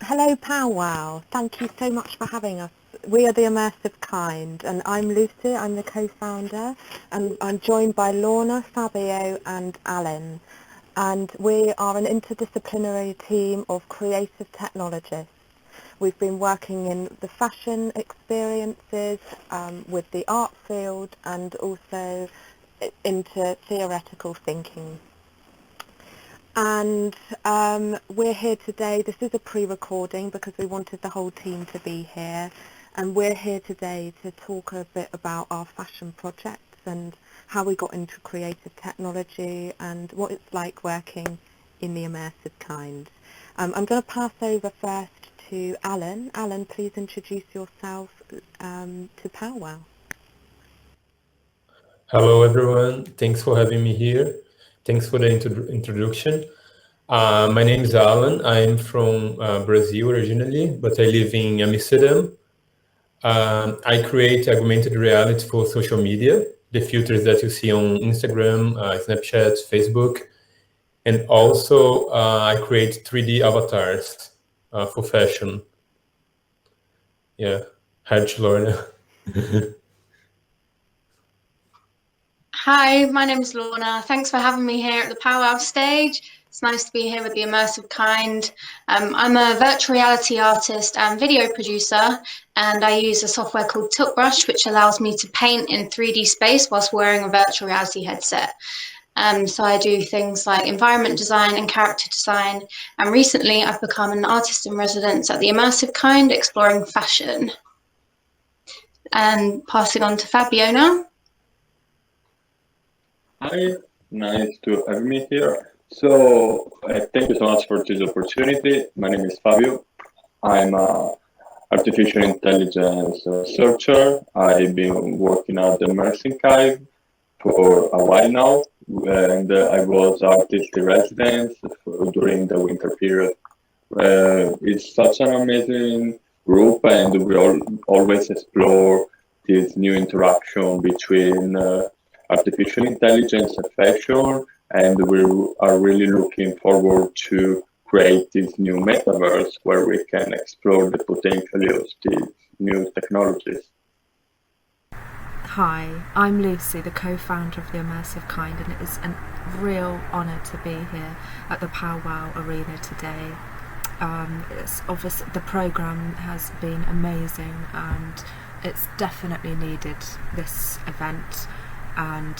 Hello, Powwow. Thank you so much for having us. We are the Immersive Kind, and I'm Lucy. I'm the co-founder, and I'm joined by Lorna, Fabio, and Alan. And we are an interdisciplinary team of creative technologists. We've been working in the fashion experiences, with the art field, and also into theoretical thinking. And we're here today. This is a pre-recording because we wanted the whole team to be here. And we're here today to talk a bit about our fashion projects and how we got into creative technology and what it's like working in the immersive kind. I'm going to pass over first to Alan. Alan, please introduce yourself to Powwow. Hello, everyone. Thanks for having me here. Thanks for the introduction. My name is Alan. I'm from Brazil originally, but I live in Amsterdam. I create augmented reality for social media, the filters that you see on Instagram, Snapchat, Facebook, and also I create 3D avatars for fashion. Yeah, hard to learn. Hi, my name is Lorna. Thanks for having me here at the Powwow stage. It's nice to be here with the Immersive Kind. I'm a virtual reality artist and video producer, and I use a software called Tiltbrush, which allows me to paint in 3D space whilst wearing a virtual reality headset. So I do things like environment design and character design. And recently I've become an artist in residence at the Immersive Kind, exploring fashion. And passing on to Fabio now. Hi, nice to have me here. So, thank you so much for this opportunity. My name is Fabio. I'm an artificial intelligence researcher. I've been working at the Immersive Kind for a while now, and I was artist in residence during the winter period. It's such an amazing group, and we always explore this new interaction between artificial intelligence and fashion, and we are really looking forward to create this new metaverse where we can explore the potential of these new technologies. Hi, I'm Lucy, the co-founder of the Immersive Kind, and it is a real honour to be here at the Powwow Arena today. It's obvious the programme has been amazing, and it's definitely needed this event, and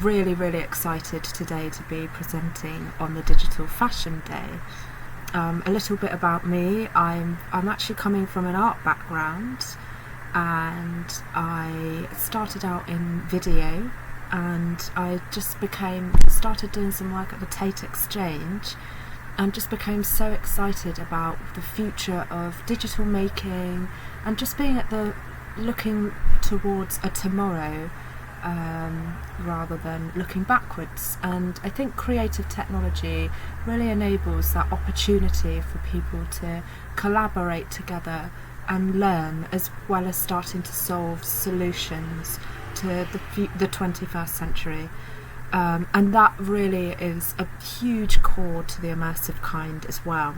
really excited today to be presenting on the Digital Fashion Day. A little bit about me. I'm actually coming from an art background, and I started out in video, and I just started doing some work at the Tate Exchange, and just became so excited about the future of digital making and just being looking towards a tomorrow rather than looking backwards. And I think creative technology really enables that opportunity for people to collaborate together and learn, as well as starting to solve solutions to the 21st century. And that really is a huge core to the Immersive Kind as well.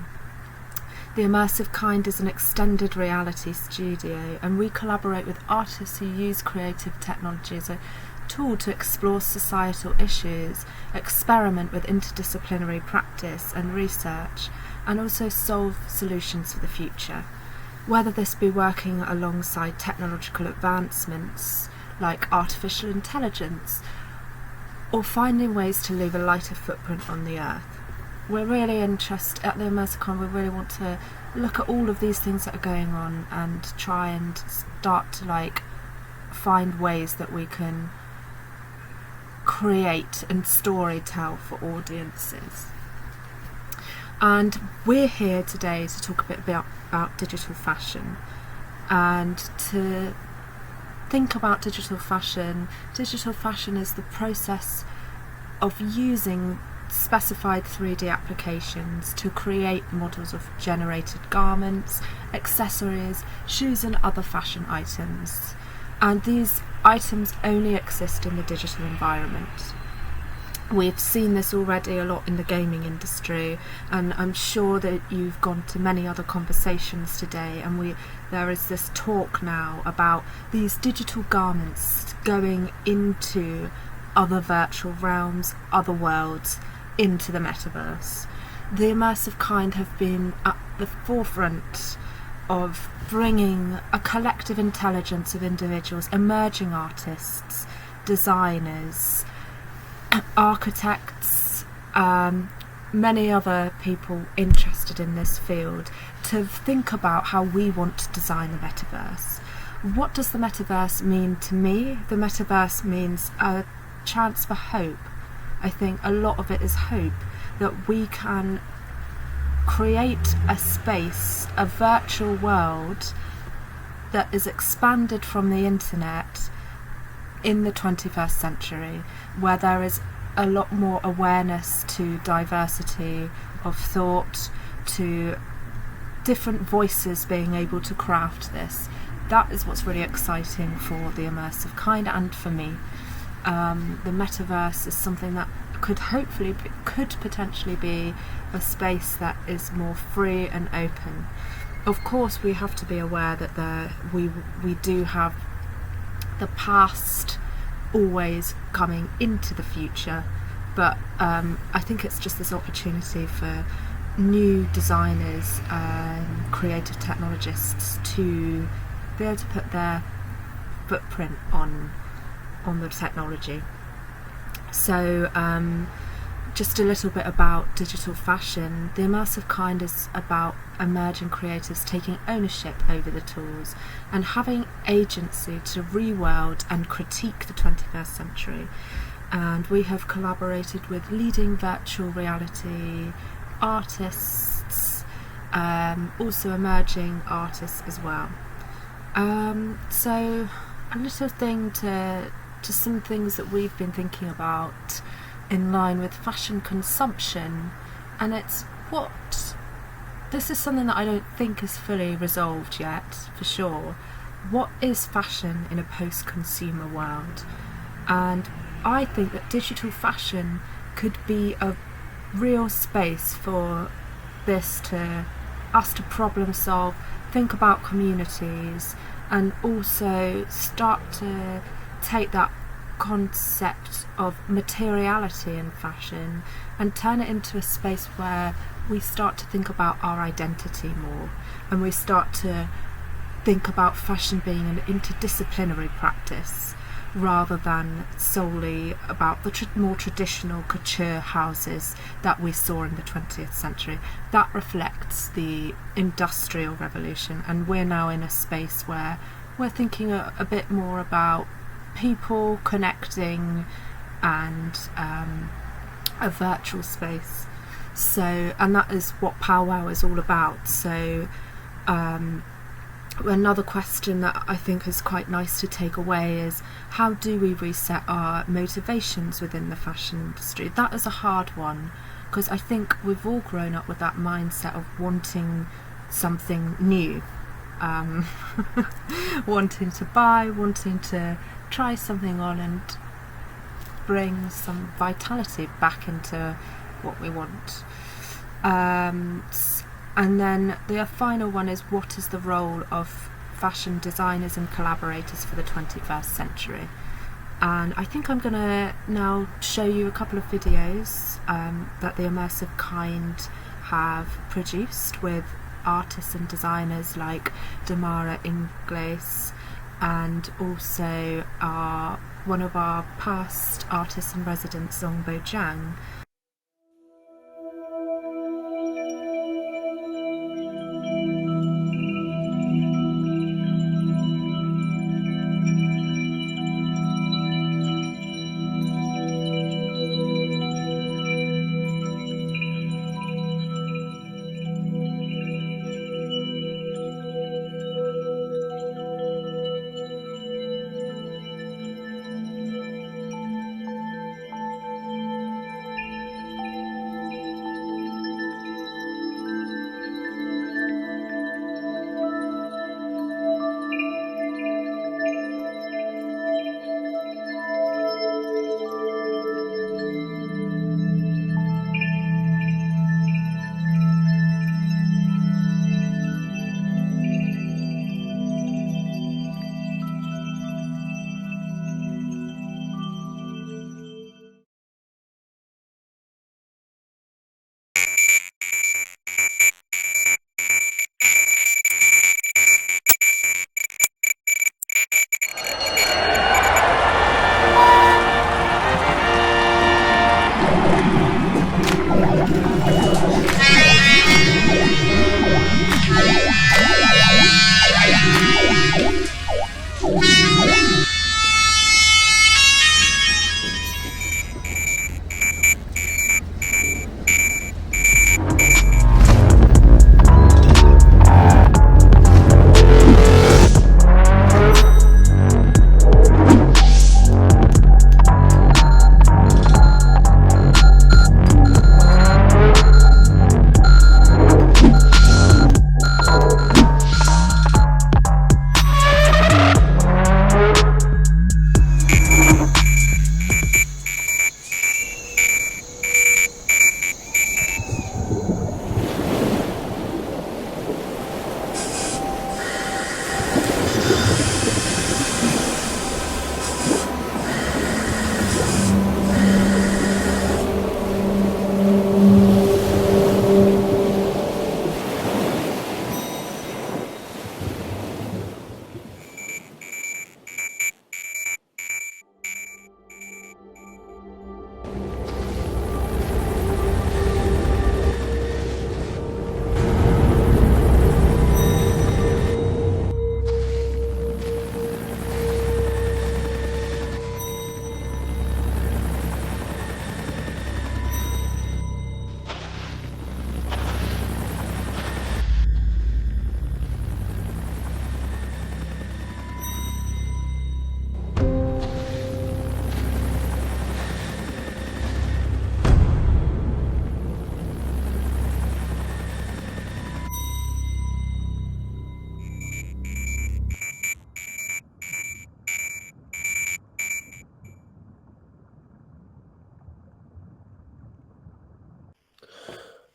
The Immersive Kind is an extended reality studio, and we collaborate with artists who use creative technology as a tool to explore societal issues, experiment with interdisciplinary practice and research, and also solve solutions for the future. Whether this be working alongside technological advancements like artificial intelligence, or finding ways to leave a lighter footprint on the earth. We're really interested at the Immersive Kind. We really want to look at all of these things that are going on and try and start to find ways that we can create and story tell for audiences. And we're here today to talk a bit about digital fashion, and to think about digital fashion. Digital fashion is the process of using specified 3D applications to create models of generated garments, accessories, shoes and other fashion items. And these items only exist in the digital environment. We've seen this already a lot in the gaming industry, and I'm sure that you've gone to many other conversations today, and there is this talk now about these digital garments going into other virtual realms, other worlds, into the metaverse. The Immersive Kind have been at the forefront of bringing a collective intelligence of individuals, emerging artists, designers, architects, many other people interested in this field, to think about how we want to design the metaverse. What does the metaverse mean to me? The metaverse means a chance for hope. I think a lot of it is hope, that we can create a space, a virtual world that is expanded from the internet in the 21st century, where there is a lot more awareness to diversity of thought, to different voices being able to craft this. That is what's really exciting for the Immersive Kind and for me. The metaverse is something that could potentially be a space that is more free and open. Of course, we have to be aware that we do have the past always coming into the future, but I think it's just this opportunity for new designers and creative technologists to be able to put their footprint on the technology. So just a little bit about digital fashion. The Immersive Kind is about emerging creators taking ownership over the tools and having agency to reworld and critique the 21st century. And we have collaborated with leading virtual reality artists, also emerging artists as well. So a little thing to some things that we've been thinking about in line with fashion consumption, and this is something that I don't think is fully resolved yet, for sure. What is fashion in a post-consumer world? And I think that digital fashion could be a real space for us to problem solve, think about communities, and also start to take that concept of materiality in fashion and turn it into a space where we start to think about our identity more, and we start to think about fashion being an interdisciplinary practice rather than solely about the more traditional couture houses that we saw in the 20th century. That reflects the Industrial Revolution, and we're now in a space where we're thinking a bit more about people connecting and a virtual space. So, and that is what powwow is all about. So another question that I think is quite nice to take away is, how do we reset our motivations within the fashion industry? That is a hard one, because I think we've all grown up with that mindset of wanting something new, wanting to buy, wanting to try something on and bring some vitality back into what we want. And then the final one is, what is the role of fashion designers and collaborators for the 21st century? And I think I'm going to now show you a couple of videos that the Immersive Kind have produced with artists and designers like Damara Ingles, and also one of our past artists in residence, Zongbo Jiang.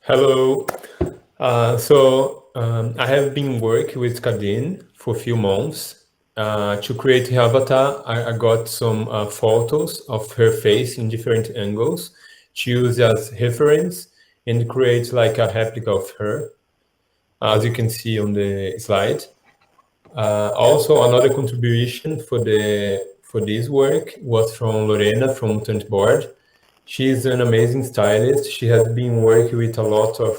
Hello. I have been working with Kadine for a few months. To create her avatar, I got some photos of her face in different angles to use as reference and create like a replica of her, as you can see on the slide. Also, another contribution for this work was from Lorena from Mutant Board. She's an amazing stylist. She has been working with a lot of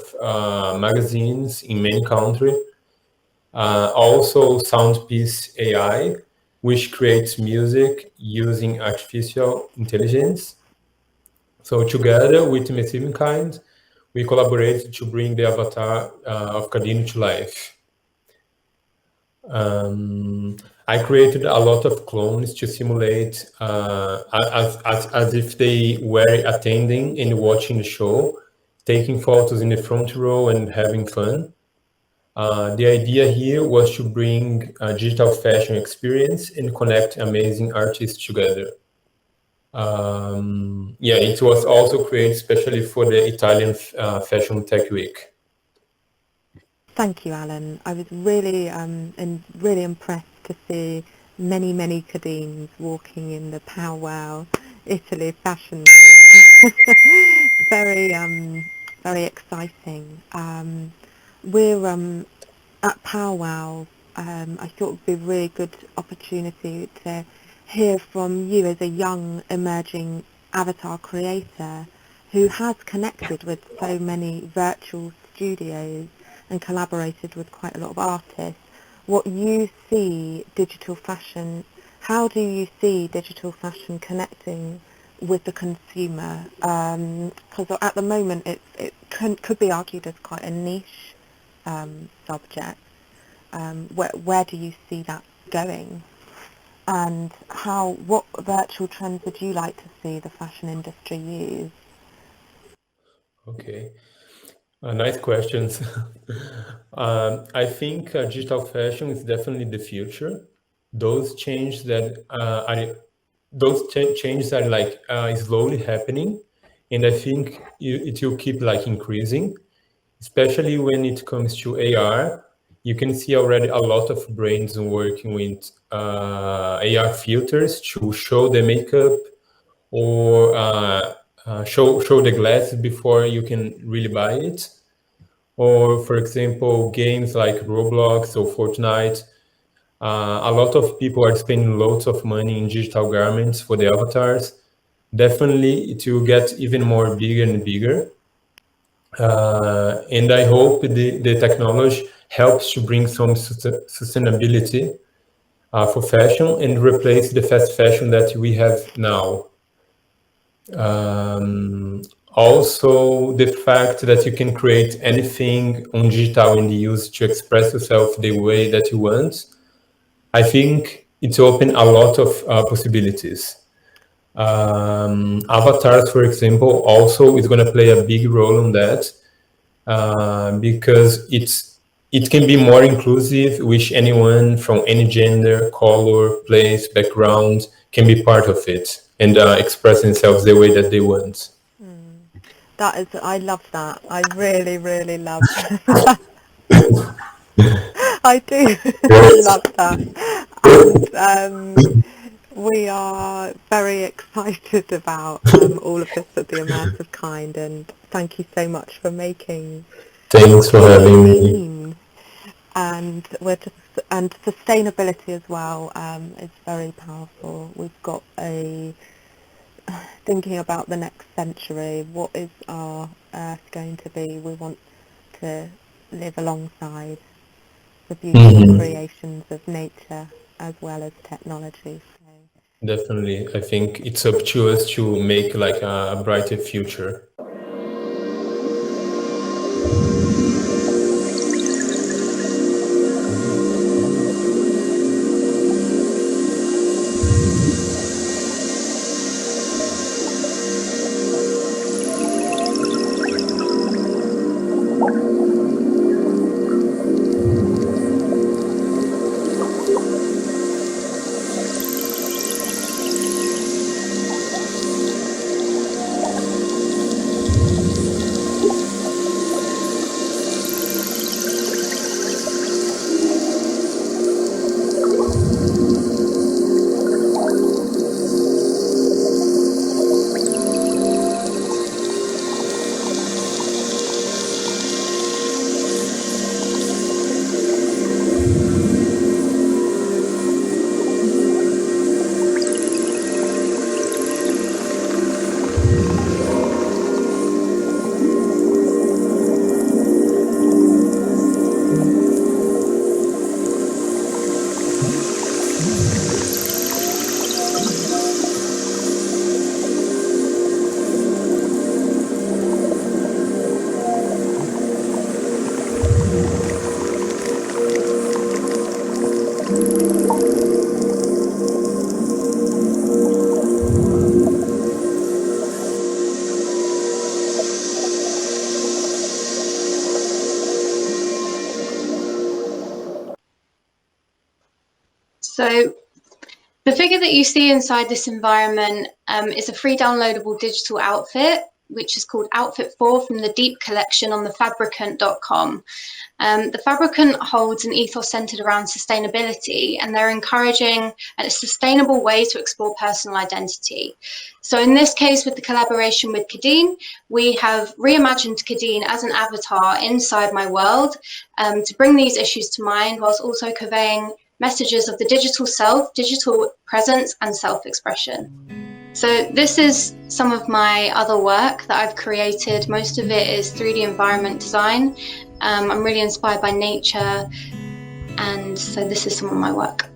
magazines in many countries. Also, Soundpiece AI, which creates music using artificial intelligence. So together with Immersive Kind, we collaborated to bring the avatar of Kadine to life. I created a lot of clones to simulate as if they were attending and watching the show, taking photos in the front row and having fun. The idea here was to bring a digital fashion experience and connect amazing artists together. It was also created especially for the Italian Fashion Tech Week. Thank you, Alan. I was really really impressed to see many Kadines walking in the Powwow Italy Fashion Week. Very exciting. We're at Powwow. I thought it would be a really good opportunity to hear from you as a young emerging avatar creator who has connected with so many virtual studios and collaborated with quite a lot of artists. What you see digital fashion, how do you see digital fashion connecting with the consumer? Because at the moment it could be argued as quite a niche subject. Where do you see that going? And what virtual trends would you like to see the fashion industry use? Okay. Nice questions. I think digital fashion is definitely the future. Those changes that changes are like slowly happening, and I think it will keep like increasing, especially when it comes to AR. You can see already a lot of brands working with AR filters to show the makeup or show the glasses before you can really buy it. Or, for example, games like Roblox or Fortnite. A lot of people are spending loads of money in digital garments for the avatars. Definitely, it will get even more bigger and bigger. And I hope the technology helps to bring some sustainability for fashion and replace the fast fashion that we have now. Also, the fact that you can create anything on digital and use to express yourself the way that you want, I think it's open a lot of possibilities. Avatars, for example, also is going to play a big role on that because it can be more inclusive, which anyone from any gender, color, place, background can be part of it and express themselves the way that they want. I love that. I really love that. I do. I love that. And we are very excited about all of this at the Immersive Kind, and thank you so much for making Thanks for having me. scene. And and sustainability as well is very powerful. We've got thinking about the next century. What is our Earth going to be? We want to live alongside the beautiful creations of nature as well as technology. So. Definitely, I think it's up to us to make like a brighter future. So the figure that you see inside this environment is a free downloadable digital outfit, which is called Outfit 4 from the Deep collection on thefabricant.com. The Fabricant holds an ethos centered around sustainability, and they're encouraging a sustainable way to explore personal identity. So in this case, with the collaboration with Kadine, we have reimagined Kadine as an avatar inside my world to bring these issues to mind, whilst also conveying messages of the digital self, digital presence, and self-expression. So this is some of my other work that I've created. Most of it is 3D environment design. I'm really inspired by nature, and so this is some of my work.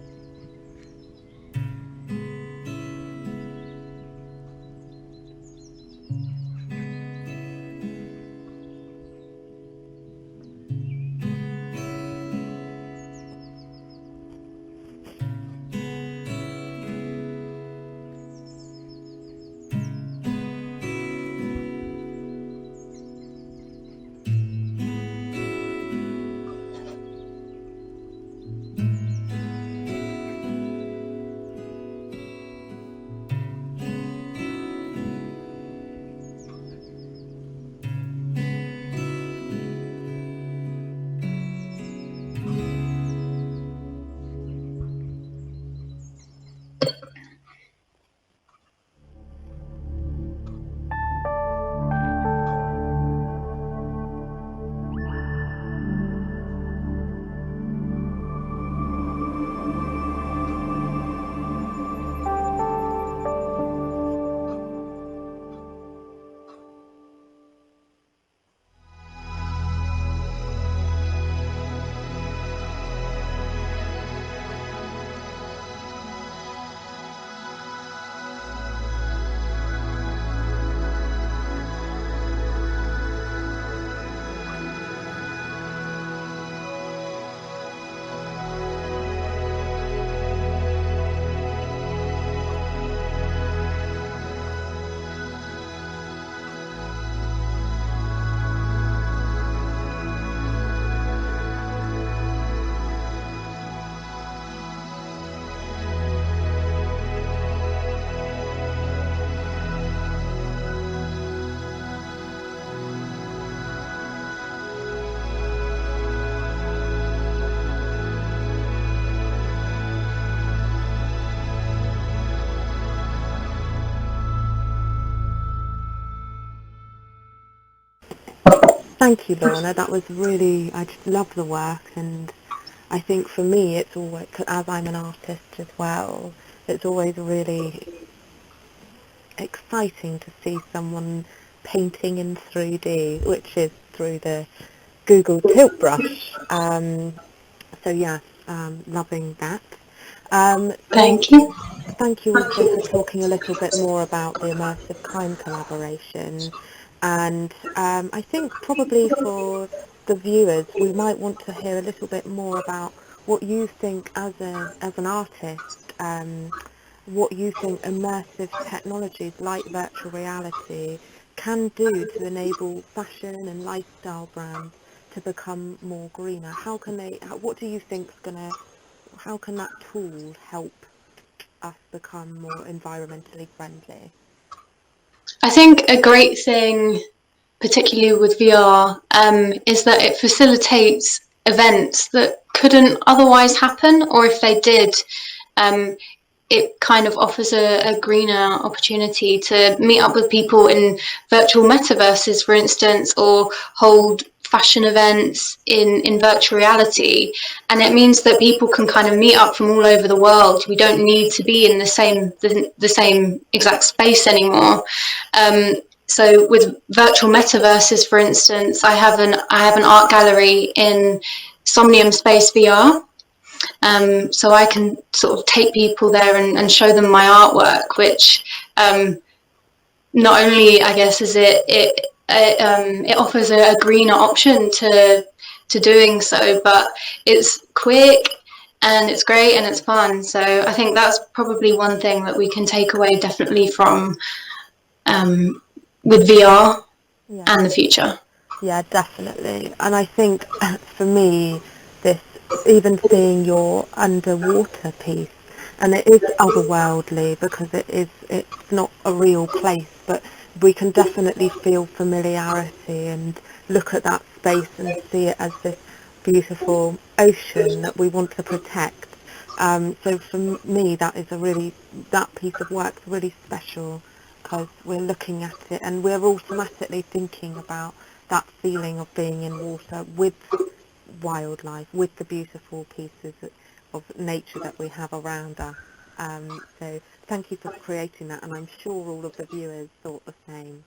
Thank you, Lorna. That was really, I just love the work, and I think for me it's always, as I'm an artist as well, it's always really exciting to see someone painting in 3D, which is through the Google Tilt Brush. So yes, loving that. Thank you. Thank you also for talking a little bit more about the Immersive Kind collaboration. And I think probably for the viewers, we might want to hear a little bit more about what you think as an artist, what you think immersive technologies like virtual reality can do to enable fashion and lifestyle brands to become more greener. How can they? What do you think's gonna? How can that tool help us become more environmentally friendly? I think a great thing, particularly with VR, is that it facilitates events that couldn't otherwise happen, or if they did, it kind of offers a greener opportunity to meet up with people in virtual metaverses, for instance, or hold fashion events in virtual reality. And it means that people can kind of meet up from all over the world. We don't need to be in the same exact space anymore. So with virtual metaverses, for instance, I have an art gallery in Somnium Space VR. So I can sort of take people there and show them my artwork, which not only, I guess, is it offers a greener option to to doing so, but it's quick and it's great and it's fun. So I think that's probably one thing that we can take away definitely from with VR and the future. Yeah, definitely. And I think for me, this, even seeing your underwater piece, and it is otherworldly because it's not a real place, but we can definitely feel familiarity and look at that space and see it as this beautiful ocean that we want to protect. So for me, that piece of work is really special because we're looking at it and we're automatically thinking about that feeling of being in water with wildlife, with the beautiful pieces of nature that we have around us. So thank you for creating that, and I'm sure all of the viewers thought the same.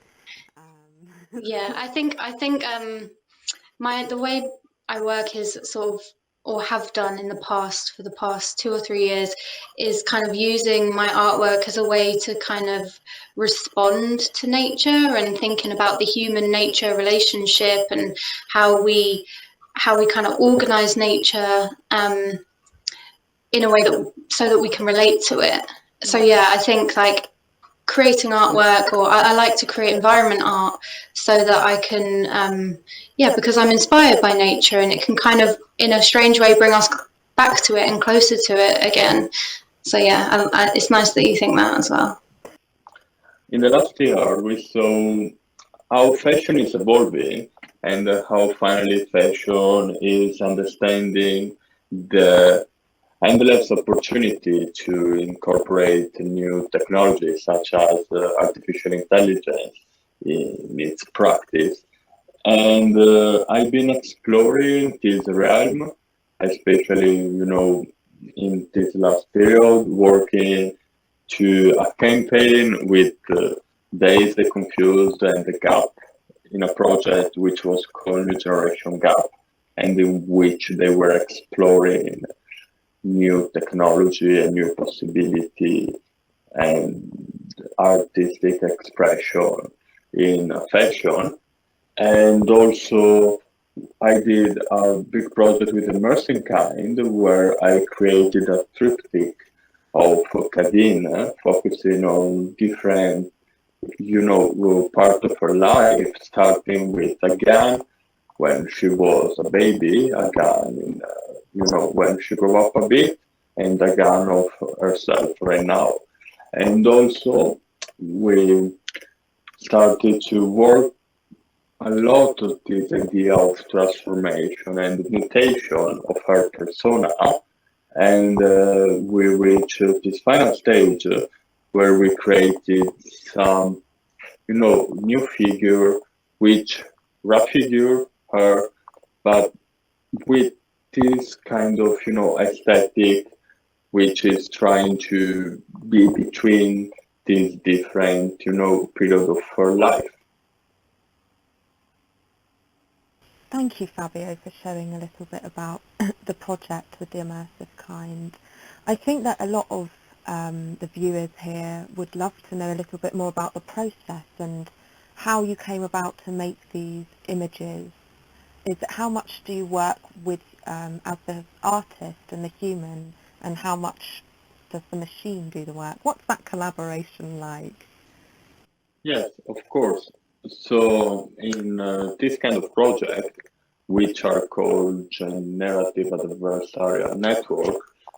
Yeah, I think the way I work is sort of, or have done in the past for the past 2 or 3 years, is kind of using my artwork as a way to kind of respond to nature and thinking about the human nature relationship and how we kind of organize nature in a way that so that we can relate to it. So yeah, I think like creating artwork, or I like to create environment art so that I can because I'm inspired by nature, and it can kind of in a strange way bring us back to it and closer to it again. So yeah, it's nice that you think that as well. In the last year, we saw how fashion is evolving and how finally fashion is understanding the endless opportunity to incorporate new technologies such as artificial intelligence in its practice. And I've been exploring this realm, especially, in this last period, working to a campaign with Days the Confused and the Gap in a project which was called New Generation Gap, and in which they were exploring new technology and new possibility and artistic expression in fashion. And also, I did a big project with Immersive Kind where I created a triptych of Kadine, focusing on different, part of her life, starting with again when she was a baby, again, when she grew up a bit, and again of herself right now. And also, we started to work a lot of this idea of transformation and mutation of her persona, and we reached this final stage where we created some, new figure, which refigure her, but with this kind of, aesthetic, which is trying to be between these different, periods of her life. Thank you, Fabio, for sharing a little bit about the project with the Immersive Kind. I think that a lot of the viewers here would love to know a little bit more about the process and how you came about to make these images. How much do you work with as the artist and the human, and how much does the machine do the work? What's that collaboration like? Yes, of course. So in this kind of project, which are called generative adversarial network,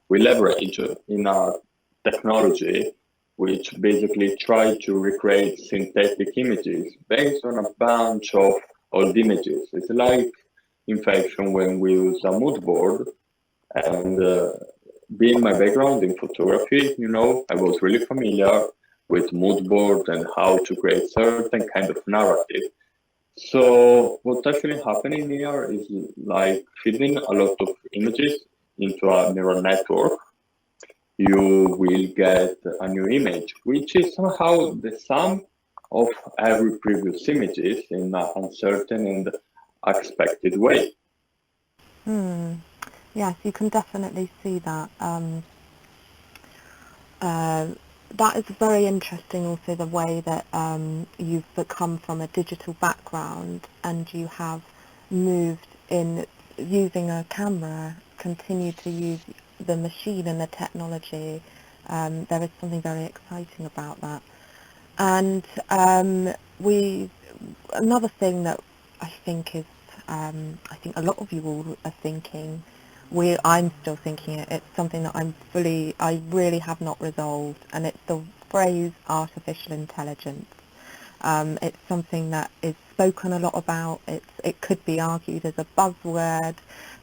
we leverage in our technology, which basically try to recreate synthetic images based on a bunch of old images. It's like in fashion when we use a mood board, and being my background in photography, I was really familiar with mood board and how to create certain kind of narrative. So what's actually happening here is like feeding a lot of images into a neural network. You will get a new image, which is somehow the sum of every previous images in an uncertain and expected way. Yes, you can definitely see that. That is very interesting also, the way that you've come from a digital background and you have moved in using a camera, continue to use the machine and the technology. There is something very exciting about that. And another thing that I think is, I think a lot of you all are thinking, I'm still thinking it, it's something that I really have not resolved, and it's the phrase artificial intelligence. It's something that is spoken a lot about. It could be argued as a buzzword.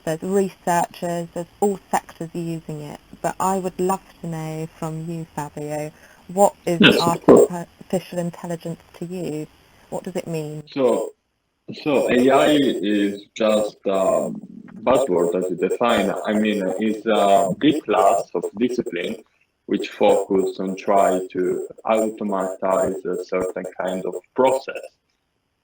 There's researchers, there's all sectors using it. But I would love to know from you, Fabio, what is Yes, of course. artificial intelligence to you? What does it mean? So AI is just a buzzword as you define. I mean, it's a big class of discipline which focus on trying to automatize a certain kind of process.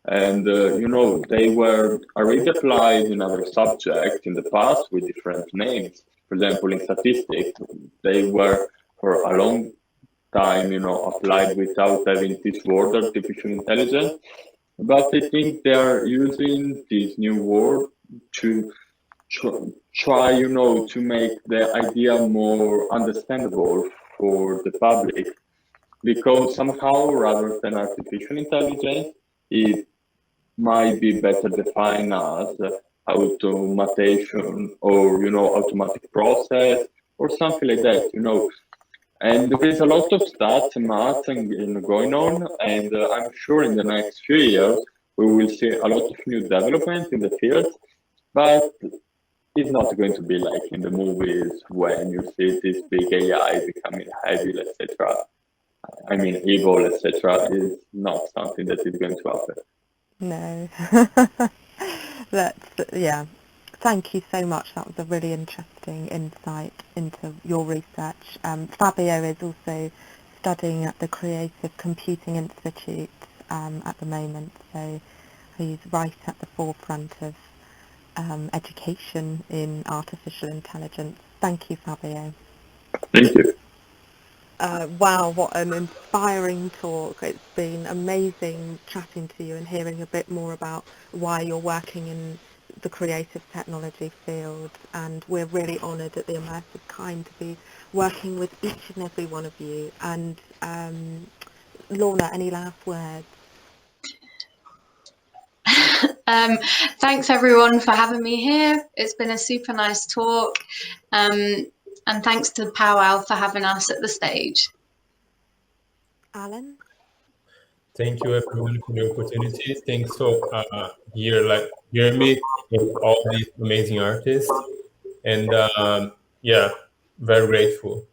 And they were already applied in other subjects in the past with different names. For example, in statistics, they were for a long time, applied without having this word artificial intelligence. But I think they are using this new word to try, to make the idea more understandable for the public. Because somehow, rather than artificial intelligence, it might be better defined as automation or, automatic process or something like that. And there is a lot of stats and math going on, and I'm sure in the next few years we will see a lot of new development in the field, but it's not going to be like in the movies when you see this big AI becoming evil, etc. I mean, evil, etc. is not something that is going to happen. No. Yeah. Thank you so much. That was a really interesting insight into your research. Fabio is also studying at the Creative Computing Institute at the moment, so he's right at the forefront of education in artificial intelligence. Thank you, Fabio. Thank you. Wow, what an inspiring talk. It's been amazing chatting to you and hearing a bit more about why you're working in the creative technology field, and we're really honoured at the Immersive Kind to be working with each and every one of you. And Lorna, any last words? Thanks everyone for having me here. It's been a super nice talk. And thanks to Powwow for having us at the stage. Alan? Thank you everyone for the opportunity. Thanks for hearing me with all these amazing artists. And yeah, very grateful.